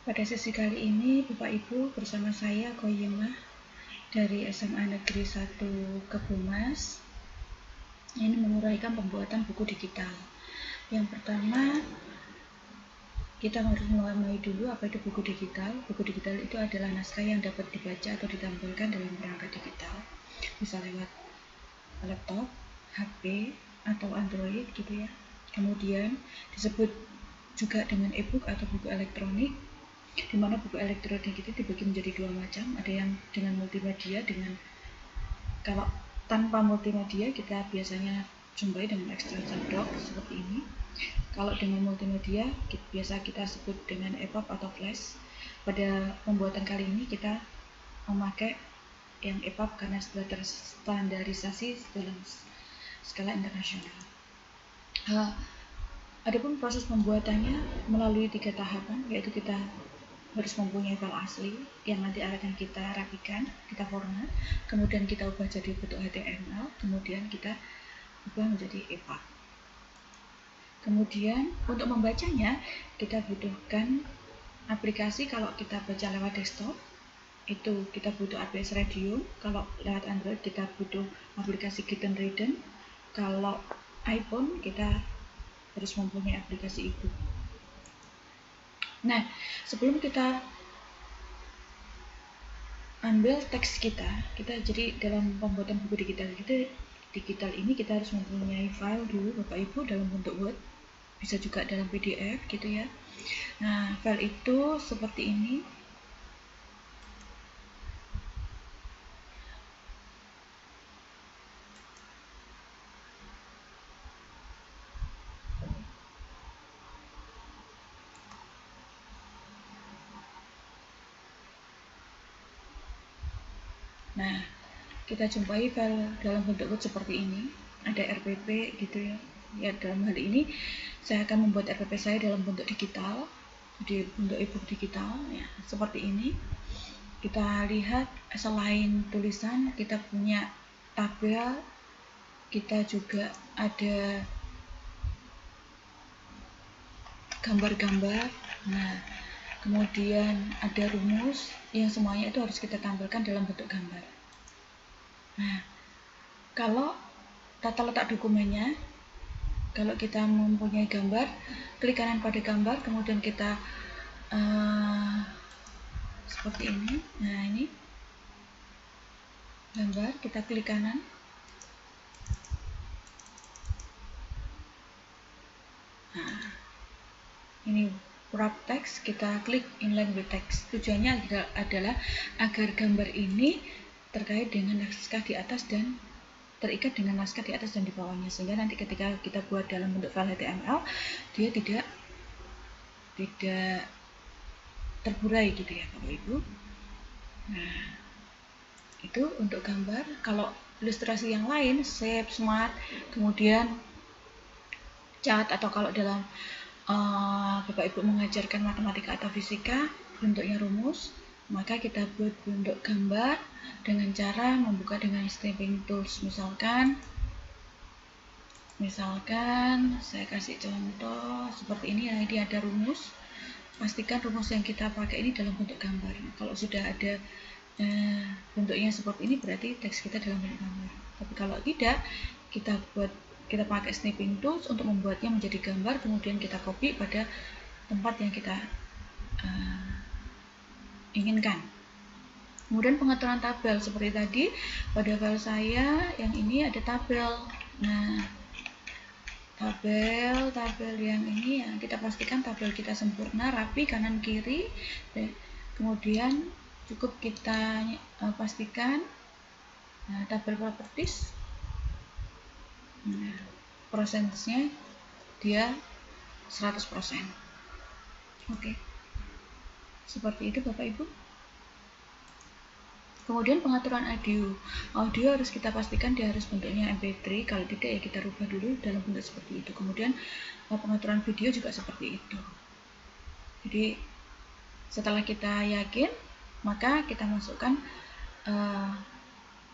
Pada sesi kali ini, Bapak Ibu bersama saya Koyimah dari SMA Negeri 1 Kebumas ini menguraikan pembuatan buku digital. Yang pertama, kita harus memahami dulu apa itu buku digital. Buku digital itu adalah naskah yang dapat dibaca atau ditampilkan dalam perangkat digital, bisa lewat laptop, HP, atau Android gitu ya. Kemudian disebut juga dengan e-book atau buku elektronik, di mana buku elektronik itu dibagi menjadi dua macam. Ada yang dengan multimedia, kalau tanpa multimedia kita biasanya jumpai dengan extension dock seperti ini. Kalau dengan multimedia biasa kita sebut dengan EPUB atau flash. Pada pembuatan kali ini kita memakai yang EPUB karena sudah terstandarisasi dalam skala internasional. Adapun proses pembuatannya melalui 3 tahapan, yaitu kita harus mempunyai file asli yang nanti akan kita rapikan, kita format, kemudian kita ubah jadi bentuk HTML, kemudian kita ubah menjadi EPUB. Kemudian untuk membacanya kita butuhkan aplikasi. Kalau kita baca lewat desktop itu kita butuh APS Radio, kalau lewat Android kita butuh aplikasi Gitenriden, kalau iPhone kita harus mempunyai aplikasi e-book. Nah, sebelum kita ambil teks kita jadi dalam pembuatan buku digital ini kita harus mempunyai file dulu Bapak Ibu dalam bentuk Word, bisa juga dalam PDF gitu ya. Nah, file itu seperti ini. Nah, kita jumpai file dalam bentuk Word seperti ini. Ada RPP gitu ya. Ya, dalam hal ini saya akan membuat RPP saya dalam bentuk digital, di bentuk e-book digital ya, seperti ini. Kita lihat selain tulisan kita punya tabel, kita juga ada gambar-gambar. Nah, kemudian ada rumus yang semuanya itu harus kita tampilkan dalam bentuk gambar. Nah, kalau tata letak dokumennya, kalau kita mempunyai gambar, klik kanan pada gambar, kemudian kita seperti ini. Nah, ini gambar, kita klik kanan. Nah, ini wrap text, kita klik inline with text. Tujuannya adalah agar gambar ini terkait dengan naskah di atas dan terikat dengan naskah di atas dan di bawahnya, sehingga nanti ketika kita buat dalam bentuk file HTML dia tidak terburai gitu ya Bapak Ibu. Nah, itu untuk gambar. Kalau ilustrasi yang lain, shape, smart, kemudian cat, atau kalau dalam Bapak Ibu mengajarkan matematika atau fisika bentuknya rumus, maka kita buat bentuk gambar dengan cara membuka dengan snapping tools. Misalkan saya kasih contoh seperti ini ya, ini ada rumus. Pastikan rumus yang kita pakai ini dalam bentuk gambar. Kalau sudah ada bentuknya seperti ini berarti teks kita dalam bentuk gambar. Tapi kalau tidak, kita pakai snapping tools untuk membuatnya menjadi gambar, kemudian kita copy pada tempat yang kita inginkan. Kemudian pengaturan tabel seperti tadi pada file saya yang ini ada tabel. Nah, tabel yang ini ya, kita pastikan tabel kita sempurna, rapi kanan kiri. Kemudian cukup kita pastikan tabel properties. Nah, prosentnya dia 100%. Oke. Seperti itu Bapak Ibu. Kemudian pengaturan audio harus kita pastikan dia harus bentuknya MP3, kalau tidak ya kita rubah dulu dalam bentuk seperti itu. Kemudian pengaturan video juga seperti itu. Jadi setelah kita yakin, maka kita masukkan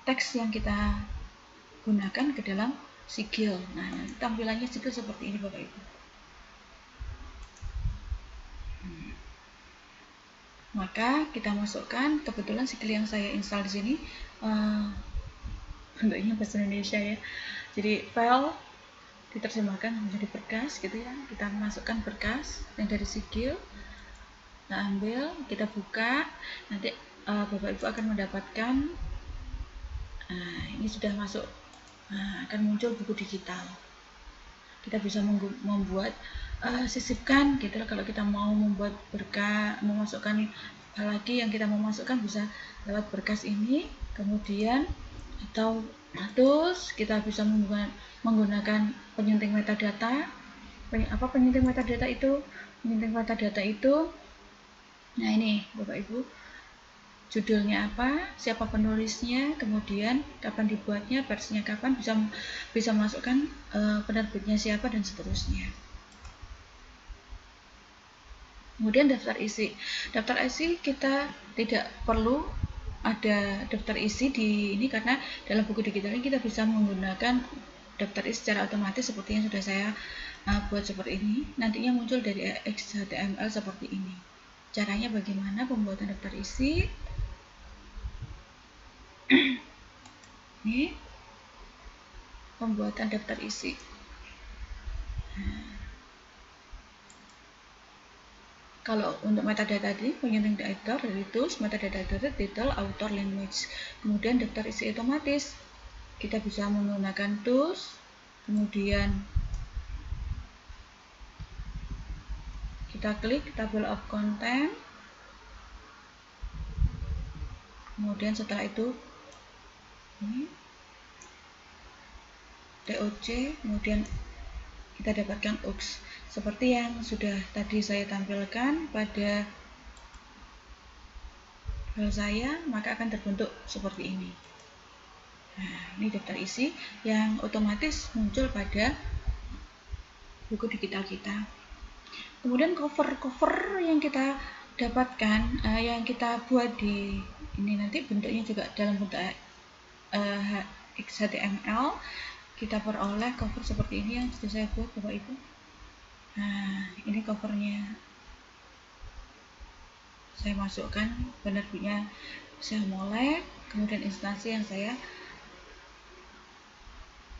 teks yang kita gunakan ke dalam sigil. Nah, tampilannya sigil seperti ini Bapak Ibu. Maka kita masukkan, kebetulan skill yang saya install di sini bentuknya bahasa Indonesia ya. Jadi file diterjemahkan menjadi berkas gitu ya. Kita masukkan berkas yang dari skill, kita ambil, kita buka, nanti Bapak Ibu akan mendapatkan ini sudah masuk, akan muncul buku digital. Kita bisa membuat sisipkan gitu. Kalau kita mau membuat berkas, memasukkan lagi yang kita mau masukkan bisa lewat berkas ini, kemudian atau tools kita bisa menggunakan penyunting metadata. Penyunting metadata itu? Penyunting metadata itu, nah ini Bapak Ibu, judulnya apa, siapa penulisnya, kemudian kapan dibuatnya, versinya kapan, bisa masukkan penerbitnya siapa dan seterusnya. Kemudian daftar isi. Daftar isi kita tidak perlu ada daftar isi di ini karena dalam buku digital ini kita bisa menggunakan daftar isi secara otomatis seperti yang sudah saya buat seperti ini. Nantinya muncul dari XHTML seperti ini. Caranya bagaimana pembuatan daftar isi? Ini pembuatan daftar isi. Kalau untuk metadata tadi, penyunting editor dari tools, metadata editor, title, author, language. Kemudian daftar isi otomatis, kita bisa menggunakan tools, kemudian kita klik table of content, kemudian setelah itu ini TOC, kemudian kita dapatkan UX seperti yang sudah tadi saya tampilkan pada file saya, maka akan terbentuk seperti ini. Nah, ini daftar isi yang otomatis muncul pada buku digital kita. Kemudian cover yang kita dapatkan, yang kita buat di ini nanti bentuknya juga dalam bentuk XHTML. Kita peroleh cover seperti ini yang sudah saya buat Bapak Ibu. Nah, ini covernya. Saya masukkan penerbitnya, saya molek, kemudian instansi yang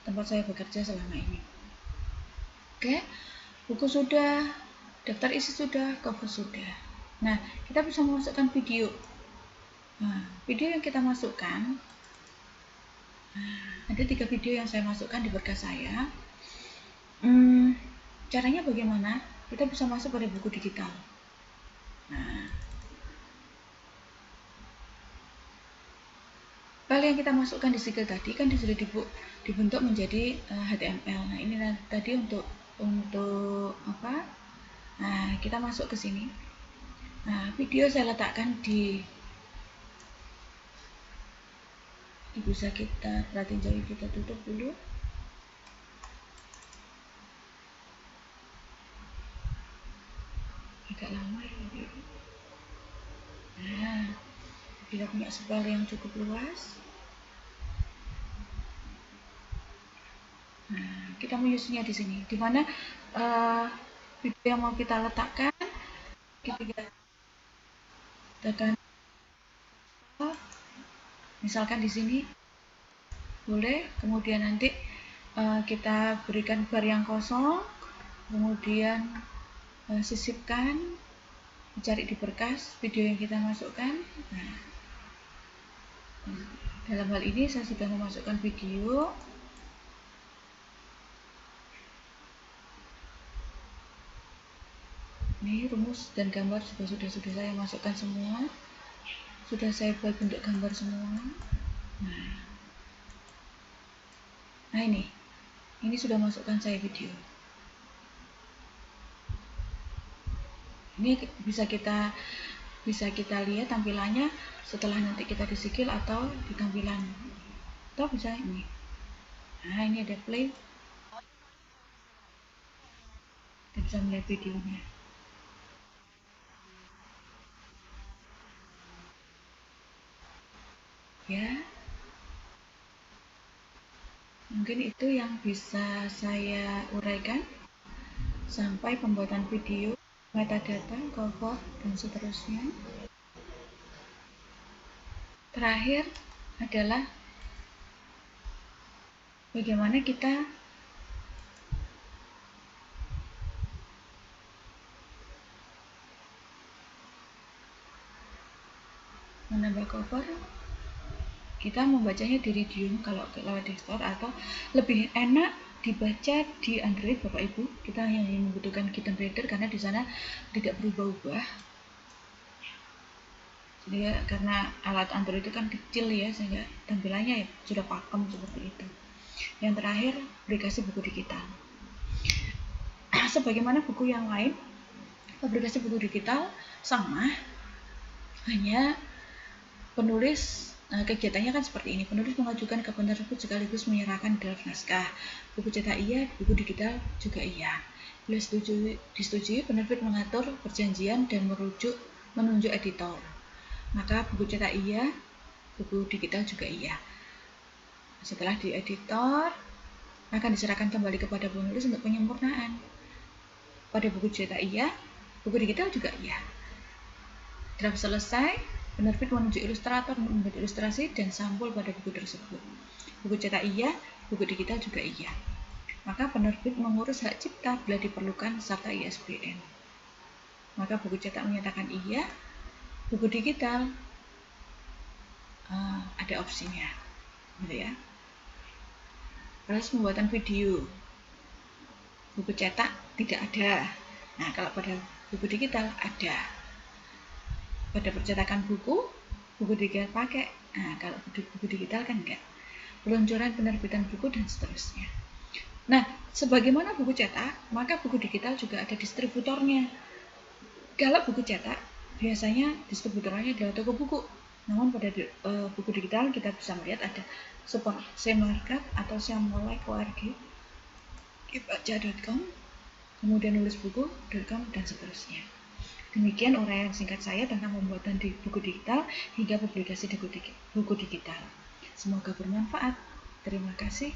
tempat saya bekerja selama ini. Oke, buku sudah, daftar isi sudah, cover sudah. Nah, kita bisa memasukkan video. Nah, video yang kita masukkan, ada 3 video yang saya masukkan di berkas saya. Caranya bagaimana? Kita bisa masuk pada buku digital. Nah, file yang kita masukkan di skill tadi kan sudah dibentuk menjadi HTML. Nah, ini tadi untuk apa? Nah, kita masuk ke sini. Nah, video saya letakkan di bisa kita perhatiin jauh, kita tutup dulu. Agak lama ya video. Nah, kita punya spell yang cukup luas. Nah, kita menyusunnya di sini, di mana video yang mau kita letakkan, kita tekan, misalkan di sini, boleh. Kemudian nanti kita berikan bar yang kosong, kemudian sisipkan, cari di berkas video yang kita masukkan. Nah, dalam hal ini saya sudah memasukkan video. Ini rumus dan gambar sudah saya masukkan semua. Sudah saya buat bentuk gambar semua. Nah ini sudah masukkan saya video. Ini bisa kita lihat tampilannya setelah nanti kita di skill atau di tampilan, atau bisa ini. Nah, ini ada play, kita bisa melihat videonya. Ya, mungkin itu yang bisa saya uraikan. Sampai pembuatan video, metadata, cover, dan seterusnya. Terakhir adalah bagaimana kita menambah cover. Kita membacanya di Readium kalau lewat desktop, atau lebih enak dibaca di Android Bapak Ibu. Kita yang membutuhkan kitten reader karena di sana tidak berubah-ubah. Jadi ya, karena alat Android itu kan kecil ya, sehingga tampilannya ya sudah pakem seperti itu. Yang terakhir, aplikasi buku digital. Sebagaimana buku yang lain, aplikasi buku digital sama, hanya penulis kegiatannya kan seperti ini. Penulis mengajukan ke penerbit sekaligus menyerahkan draft naskah. Buku cetak iya, buku digital juga iya. Bila disetujui, penerbit mengatur perjanjian dan menunjuk editor. Maka buku cetak iya, buku digital juga iya. Setelah di editor, akan diserahkan kembali kepada penulis untuk penyempurnaan. Pada buku cetak iya, buku digital juga iya. Draft selesai, penerbit menunjuk ilustrator untuk membuat ilustrasi dan sampul pada buku tersebut. Buku cetak iya, buku digital juga iya. Maka penerbit mengurus hak cipta bila diperlukan serta ISBN. Maka buku cetak menyatakan iya, buku digital ada opsinya, gitu ya. Proses pembuatan video, buku cetak tidak ada. Nah, kalau pada buku digital ada. Pada percetakan buku digital pakai. Nah, kalau buku digital kan enggak. Peluncuran penerbitan buku dan seterusnya. Nah, sebagaimana buku cetak, maka buku digital juga ada distributornya. Kalau buku cetak, biasanya distributornya adalah toko buku. Namun pada buku digital kita bisa melihat ada seperti Semarket atau Syamolek.org, kibaca.com, kemudian nulisbuku.com, dan seterusnya. Demikian uraian singkat saya tentang pembuatan di buku digital hingga publikasi di buku digital. Semoga bermanfaat. Terima kasih.